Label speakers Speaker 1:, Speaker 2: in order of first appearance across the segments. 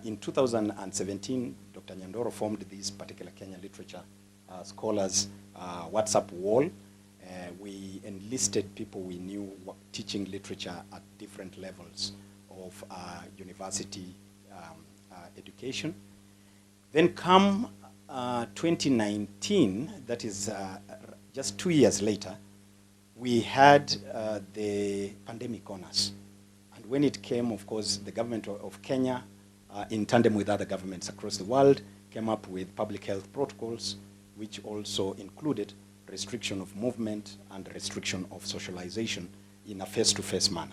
Speaker 1: In 2017, Dr. Nyandoro formed this particular Kenya Literature Scholars WhatsApp wall. We enlisted people we knew teaching literature at different levels of university education. Then come 2019, that is just 2 years later, we had the pandemic on us. And when it came, of course, the government of Kenya, in tandem with other governments across the world, came up with public health protocols, which also included restriction of movement and restriction of socialization in a face-to-face manner.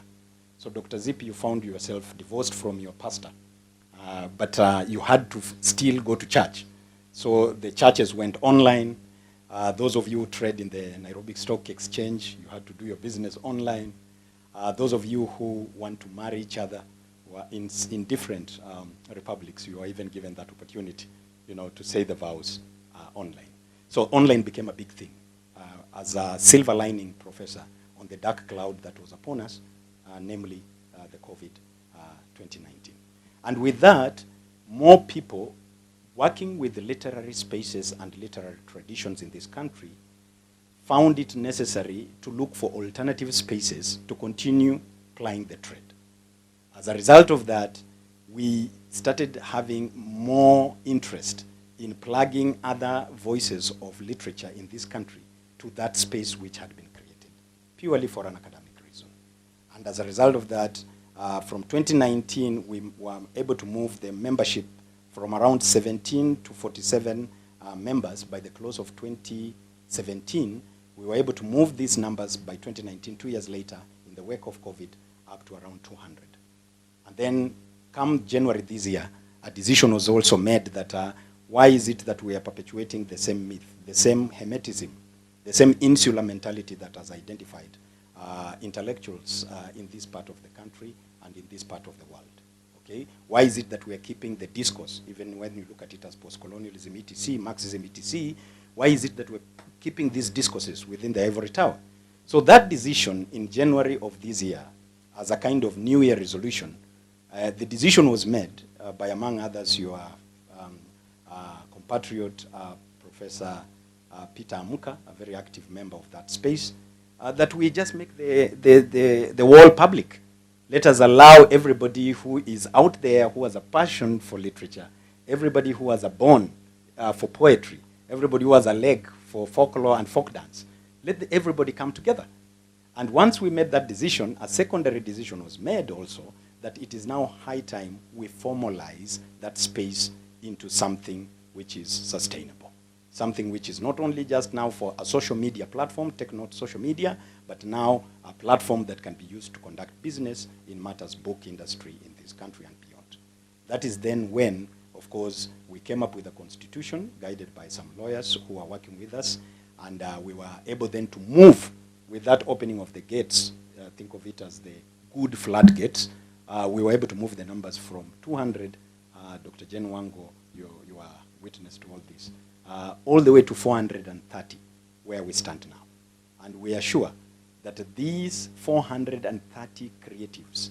Speaker 1: So Dr. Zippy, you found yourself divorced from your pastor, but you had to still go to church. So the churches went online. Those of you who trade in the Nairobi Stock Exchange, you had to do your business online. Those of you who want to marry each other were in different republics, you were even given that opportunity, to say the vows online. So online became a big thing. As a silver lining, professor, on the dark cloud that was upon us, namely the COVID-2019. And with that, more people working with the literary spaces and literary traditions in this country found it necessary to look for alternative spaces to continue plying the trade. As a result of that, we started having more interest in plugging other voices of literature in this country to that space which had been created, purely for an academic reason. And as a result of that, from 2019, we were able to move the membership from around 17 to 47 members. By the close of 2017, we were able to move these numbers by 2019, 2 years later, in the wake of COVID, up to around 200. And then come January this year, a decision was also made that why is it that we are perpetuating the same myth, the same hermetism, the same insular mentality that has identified intellectuals in this part of the country and in this part of the world. Okay? Why is it that we are keeping the discourse, even when you look at it as post-colonialism, etc., Marxism, etc., why is it that we're keeping these discourses within the ivory tower? So that decision in January of this year, as a kind of New Year resolution, the decision was made by, among others, your compatriot, Professor Peter Amuka, a very active member of that space, that we just make the wall public. Let us allow everybody who is out there, who has a passion for literature, everybody who has a bone for poetry, everybody who has a leg for folklore and folk dance, let everybody come together. And once we made that decision, a secondary decision was made also that it is now high time we formalize that space into something which is sustainable. Something which is not only just now for a social media platform, take note social media, but now a platform that can be used to conduct business in matters book industry in this country and beyond. That is then when, of course, we came up with a constitution guided by some lawyers who are working with us, and we were able then to move with that opening of the gates, think of it as the good floodgates, we were able to move the numbers from 200, Dr. Jen Wango, you are witness to all this, all the way to 430, where we stand now. And we are sure that these 430 creatives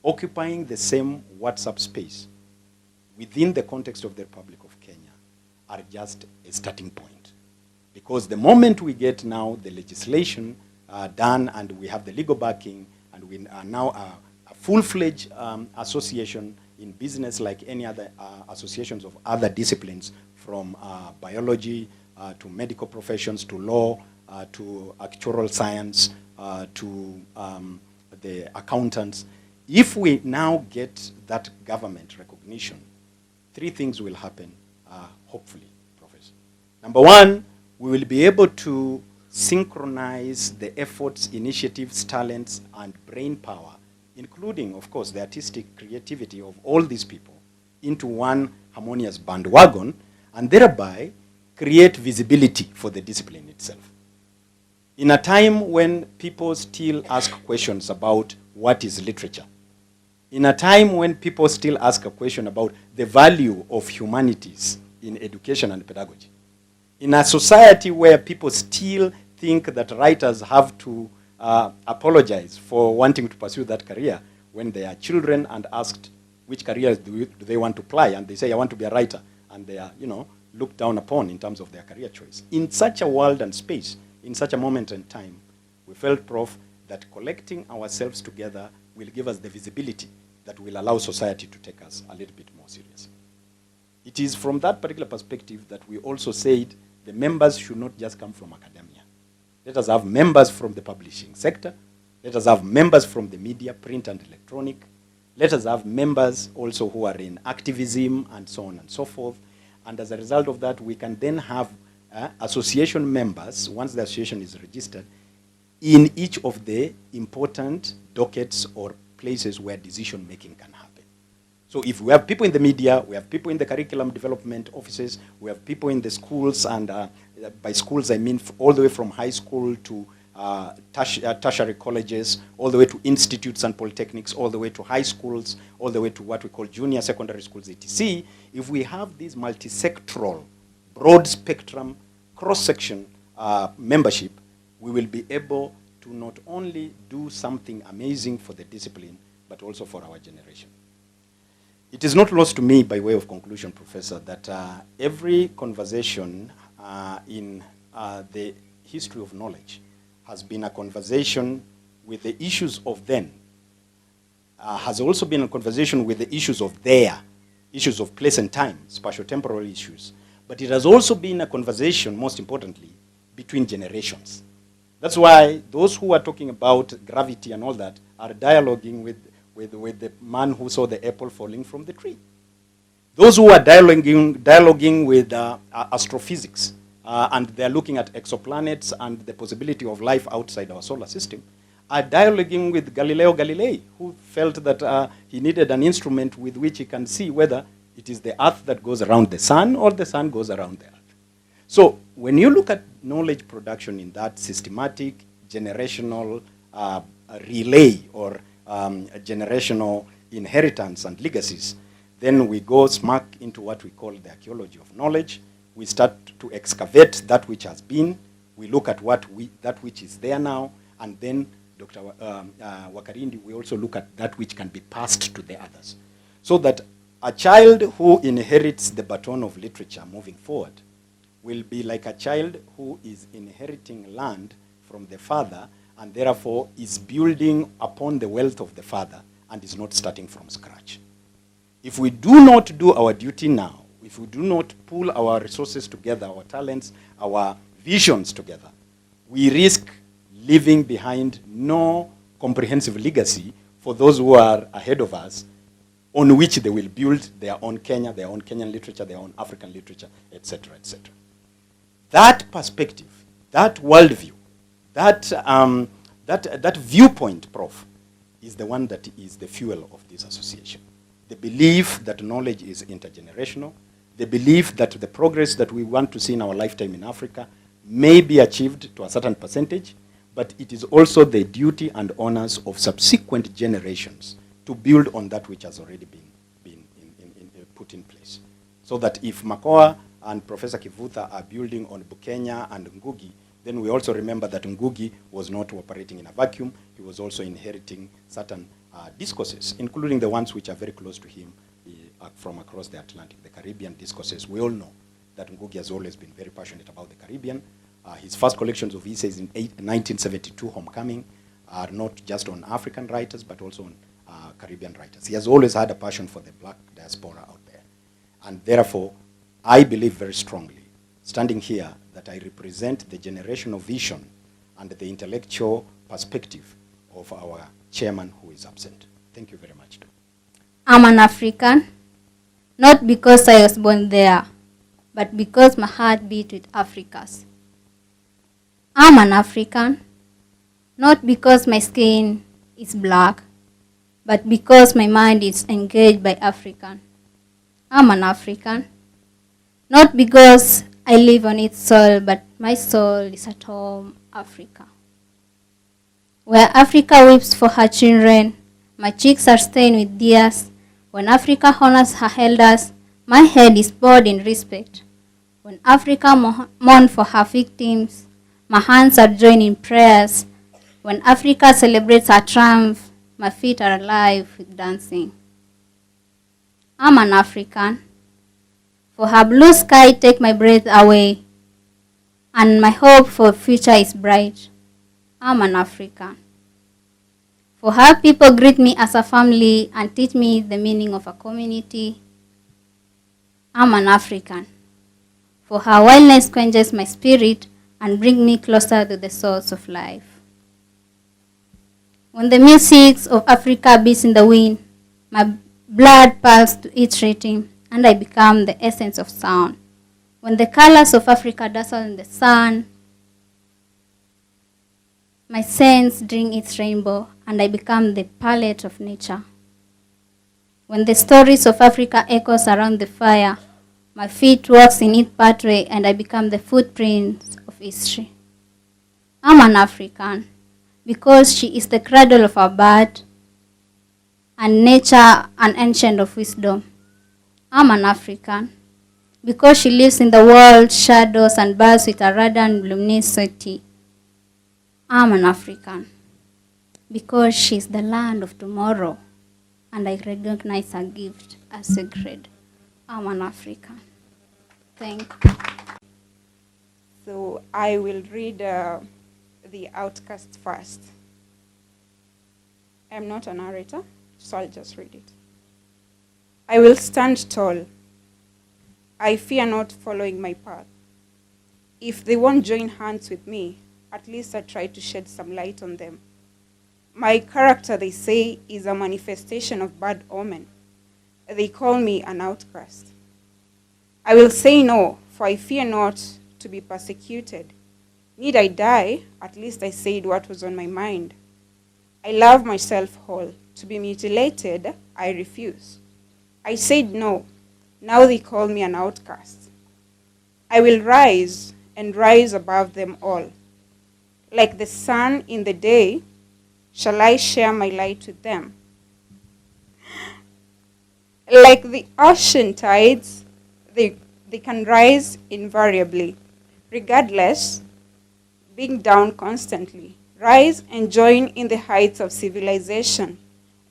Speaker 1: occupying the same WhatsApp space within the context of the Republic of Kenya are just a starting point. Because the moment we get now the legislation done and we have the legal backing and we are now a full-fledged association in business like any other associations of other disciplines, from biology to medical professions to law to actuarial science to the accountants. If we now get that government recognition, three things will happen, hopefully, Professor. Number one, we will be able to synchronize the efforts, initiatives, talents, and brain power, including, of course, the artistic creativity of all these people, into one harmonious bandwagon, and thereby create visibility for the discipline itself. In a time when people still ask questions about what is literature, in a time when people still ask a question about the value of humanities in education and pedagogy, in a society where people still think that writers have to apologize for wanting to pursue that career when they are children and asked which careers do they want to ply, and they say, I want to be a writer, and they are, looked down upon in terms of their career choice. In such a world and space, in such a moment in time, we felt, Prof, that collecting ourselves together will give us the visibility that will allow society to take us a little bit more seriously. It is from that particular perspective that we also said the members should not just come from academia. Let us have members from the publishing sector. Let us have members from the media, print and electronic. Let us have members also who are in activism and so on and so forth. And as a result of that, we can then have association members, once the association is registered, in each of the important dockets or places where decision making can happen. So if we have people in the media, we have people in the curriculum development offices, we have people in the schools, and by schools I mean all the way from high school to tertiary colleges, all the way to institutes and polytechnics, all the way to high schools, all the way to what we call junior secondary schools, etc. If we have this multi-sectoral, broad spectrum, cross-section membership, we will be able to not only do something amazing for the discipline, but also for our generation. It is not lost to me, by way of conclusion, Professor, that every conversation in the history of knowledge has been a conversation with the issues of then, has also been a conversation with the issues of there, issues of place and time, spatio-temporal issues. But it has also been a conversation, most importantly, between generations. That's why those who are talking about gravity and all that are dialoguing with the man who saw the apple falling from the tree. Those who are dialoguing with astrophysics, and they're looking at exoplanets and the possibility of life outside our solar system, are dialoguing with Galileo Galilei, who felt that he needed an instrument with which he can see whether it is the Earth that goes around the sun or the sun goes around the Earth. So when you look at knowledge production in that systematic, generational relay or generational inheritance and legacies, then we go smack into what we call the archaeology of knowledge. We start to excavate that which has been. We look at that which is there now, and then Dr. Wakarindi, we also look at that which can be passed to the others. So that a child who inherits the baton of literature moving forward will be like a child who is inheriting land from the father and therefore is building upon the wealth of the father and is not starting from scratch. If we do not do our duty now, if we do not pull our resources together, our talents, our visions together, we risk leaving behind no comprehensive legacy for those who are ahead of us, on which they will build their own Kenya, their own Kenyan literature, their own African literature, etc., etc. That perspective, that worldview, that viewpoint, Prof, is the one that is the fuel of this association. The belief that knowledge is intergenerational, the belief that the progress that we want to see in our lifetime in Africa may be achieved to a certain percentage, but it is also the duty and honors of subsequent generations to build on that which has already been put in place. So that if Makoa and Professor Kivutha are building on Bukenya and Ngugi, then we also remember that Ngugi was not operating in a vacuum. He was also inheriting certain discourses, including the ones which are very close to him from across the Atlantic, the Caribbean discourses. We all know that Ngugi has always been very passionate about the Caribbean. His first collections of essays in 1972, Homecoming, are not just on African writers, but also on Caribbean writers. He has always had a passion for the black diaspora out there. And therefore, I believe very strongly, standing here, that I represent the generational vision and the intellectual perspective of our chairman who is absent. Thank you very much.
Speaker 2: I'm an African, not because I was born there, but because my heart beat with Africa's. I'm an African, not because my skin is black, but because my mind is engaged by African. I'm an African, not because I live on its soil, but my soul is at home, Africa. Where Africa weeps for her children, my cheeks are stained with tears. When Africa honors her elders, my head is bowed in respect. When Africa mourns for her victims, my hands are joined in prayers. When Africa celebrates her triumph, my feet are alive with dancing. I'm an African. For her blue sky take my breath away, and my hope for future is bright. I'm an African. For her people greet me as a family and teach me the meaning of a community. I'm an African. For her wildness quenches my spirit and bring me closer to the source of life. When the music of Africa beats in the wind, my blood pulses to its rhythm, and I become the essence of sound. When the colors of Africa dazzle in the sun, my sense drink its rainbow, and I become the palette of nature. When the stories of Africa echoes around the fire, my feet walks in its pathway, and I become the footprints of history. I'm an African because she is the cradle of our birth, and nature an ancient of wisdom. I'm an African because she lives in the world's shadows and bursts with a radiant luminosity. I'm an African because she is the land of tomorrow, and I recognize her gift as sacred. I'm an African. Thank you.
Speaker 3: So I will read the outcast first. I'm not a narrator, so I'll just read it. I will stand tall. I fear not following my path. If they won't join hands with me, at least I try to shed some light on them. My character, they say, is a manifestation of bad omen. They call me an outcast. I will say no, for I fear not to be persecuted. Need I die? At least I said what was on my mind. I love myself whole. To be mutilated, I refuse. I said no. Now they call me an outcast. I will rise and rise above them all. Like the sun in the day, shall I share my light with them? Like the ocean tides, they can rise invariably, regardless, being down constantly. Rise and join in the heights of civilization.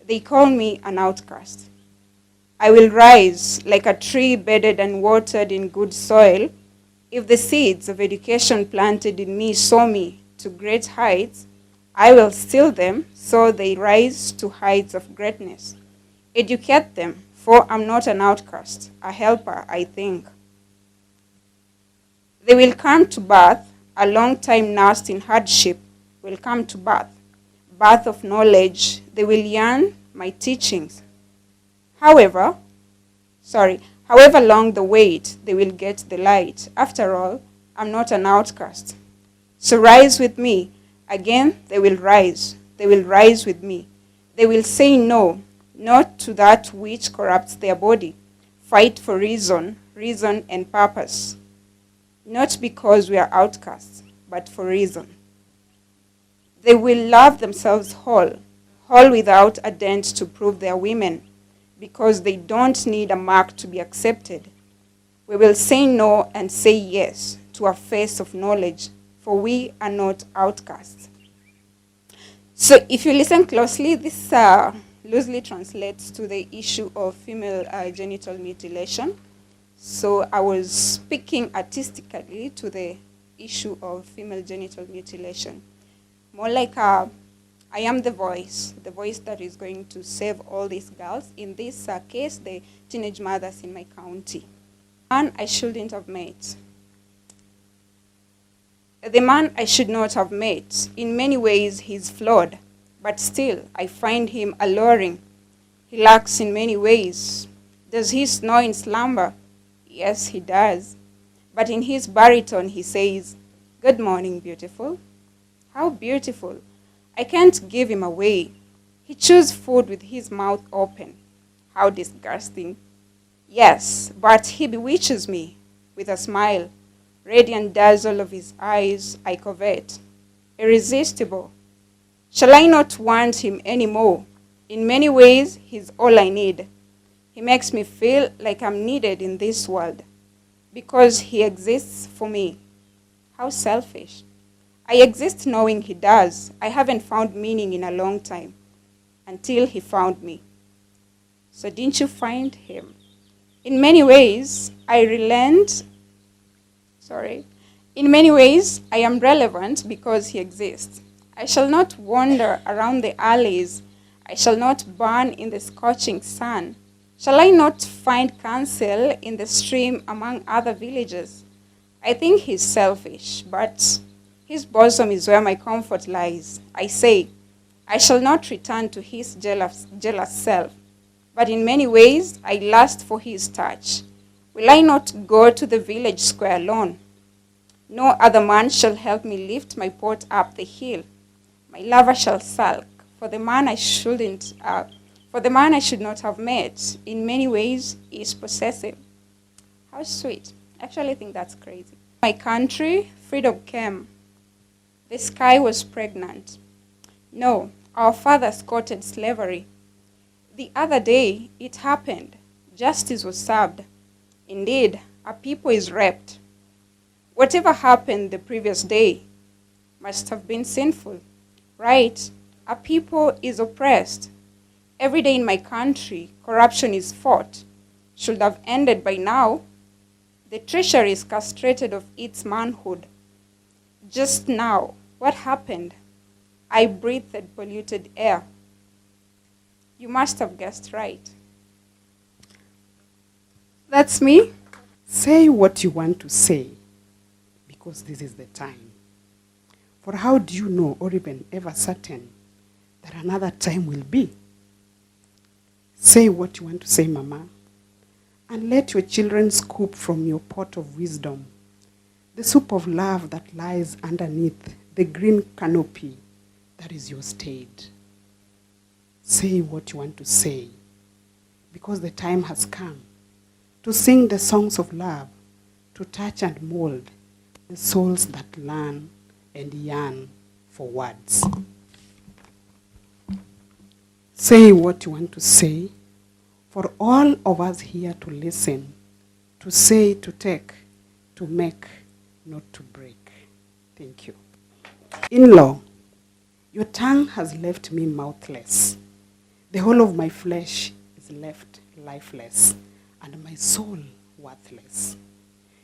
Speaker 3: They call me an outcast. I will rise like a tree bedded and watered in good soil. If the seeds of education planted in me sow me to great heights, I will still them so they rise to heights of greatness. Educate them, for I'm not an outcast, a helper, I think. They will come to birth, a long time nursed in hardship will come to birth. Birth of knowledge, they will yearn my teachings. However long the wait, they will get the light. After all, I'm not an outcast. So rise with me. Again, they will rise. They will rise with me. They will say no, not to that which corrupts their body. Fight for reason and purpose. Not because we are outcasts, but for reason. They will love themselves whole without a dent to prove they are women, because they don't need a mark to be accepted. We will say no and say yes to a face of knowledge, for we are not outcasts. So if you listen closely, this loosely translates to the issue of female genital mutilation. So I was speaking artistically to the issue of female genital mutilation. More like I am the voice that is going to save all these girls. In this case, the teenage mothers in my county. Man I shouldn't have met. The man I should not have met. In many ways, he's flawed, but still, I find him alluring. He lacks in many ways. Does he snore in slumber? Yes, he does. But in his baritone, he says, "Good morning, beautiful." How beautiful. I can't give him away. He chews food with his mouth open. How disgusting. Yes, but he bewitches me with a smile. Radiant dazzle of his eyes I covet. Irresistible. Shall I not want him any more? In many ways, he's all I need. He makes me feel like I'm needed in this world because he exists for me. How selfish. I exist knowing he does. I haven't found meaning in a long time until he found me. So didn't you find him? In many ways, In many ways, I am relevant because he exists. I shall not wander around the alleys. I shall not burn in the scorching sun. Shall I not find counsel in the stream among other villagers? I think he's selfish, but his bosom is where my comfort lies. I say, I shall not return to his jealous self, but in many ways I lust for his touch. Will I not go to the village square alone? No other man shall help me lift my pot up the hill. My lover shall sulk, for the man I should not have met. In many ways, is possessive. How sweet. I actually think that's crazy. My country, freedom came. The sky was pregnant. No, our fathers courted slavery. The other day, it happened. Justice was served. Indeed, a people is raped. Whatever happened the previous day must have been sinful, right? A people is oppressed. Every day in my country, corruption is fought. Should have ended by now. The treasury is castrated of its manhood. Just now, what happened? I breathed polluted air. You must have guessed right. That's me.
Speaker 4: Say what you want to say, because this is the time. For how do you know, or even ever certain, that another time will be? Say what you want to say, Mama, and let your children scoop from your pot of wisdom, the soup of love that lies underneath the green canopy that is your state. Say what you want to say, because the time has come to sing the songs of love, to touch and mold the souls that learn and yearn for words. Say what you want to say, for all of us here to listen, to say, to take, to make, not to break. Thank you. In-law, your tongue has left me mouthless. The whole of my flesh is left lifeless, and my soul worthless.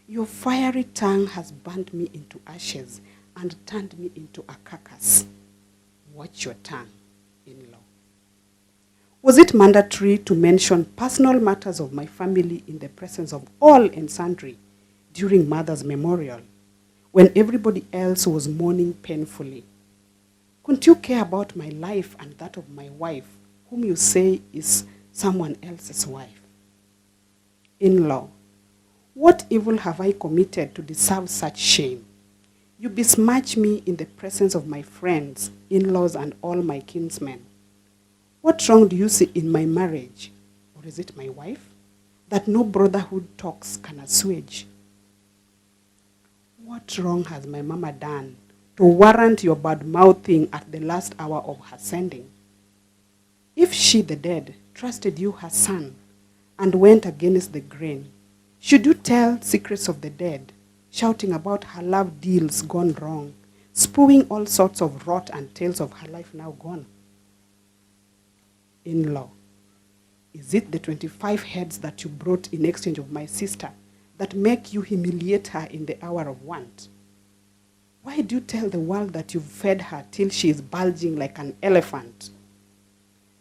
Speaker 4: Your fiery tongue has burnt me into ashes and turned me into a carcass. Watch your tongue, in-law. Was it mandatory to mention personal matters of my family in the presence of all and sundry during Mother's memorial, when everybody else was mourning painfully? Couldn't you care about my life and that of my wife, whom you say is someone else's wife? In-law, what evil have I committed to deserve such shame? You besmirch me in the presence of my friends, in-laws, and all my kinsmen. What wrong do you see in my marriage, or is it my wife, that no brotherhood talks can assuage? What wrong has my mama done to warrant your bad-mouthing at the last hour of her sending? If she, the dead, trusted you, her son, and went against the grain, should you tell secrets of the dead, shouting about her love deals gone wrong, spewing all sorts of rot and tales of her life now gone? In-law, is it the 25 heads that you brought in exchange of my sister that make you humiliate her in the hour of want? Why do you tell the world that you've fed her till she is bulging like an elephant?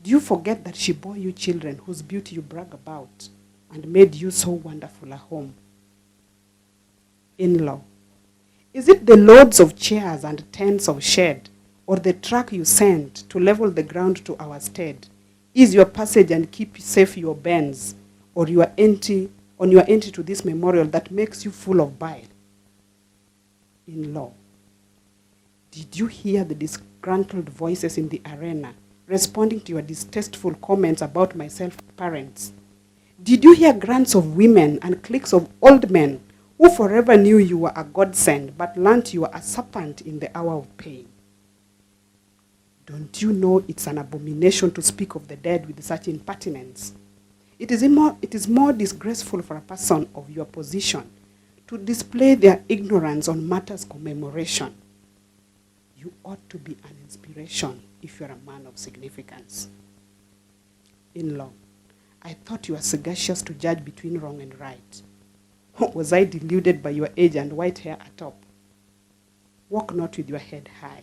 Speaker 4: Do you forget that she bore you children whose beauty you brag about and made you so wonderful a home? In-law, is it the loads of chairs and tents of shed, or the truck you sent to level the ground to our stead, ease your passage and keep safe your bends, or your entry to this memorial that makes you full of bile? In-law, did you hear the disgruntled voices in the arena responding to your distasteful comments about my self-parents? Did you hear grunts of women and cliques of old men who forever knew you were a godsend but learnt you were a serpent in the hour of pain? Don't you know it's an abomination to speak of the dead with such impertinence? It is more disgraceful for a person of your position to display their ignorance on matters commemoration. You ought to be an inspiration if you're a man of significance. In-law, I thought you were sagacious to judge between wrong and right. Was I deluded by your age and white hair atop? Walk not with your head high.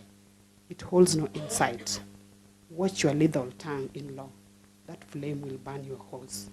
Speaker 4: It holds no insight. Watch your lethal tongue in law. That flame will burn your halls.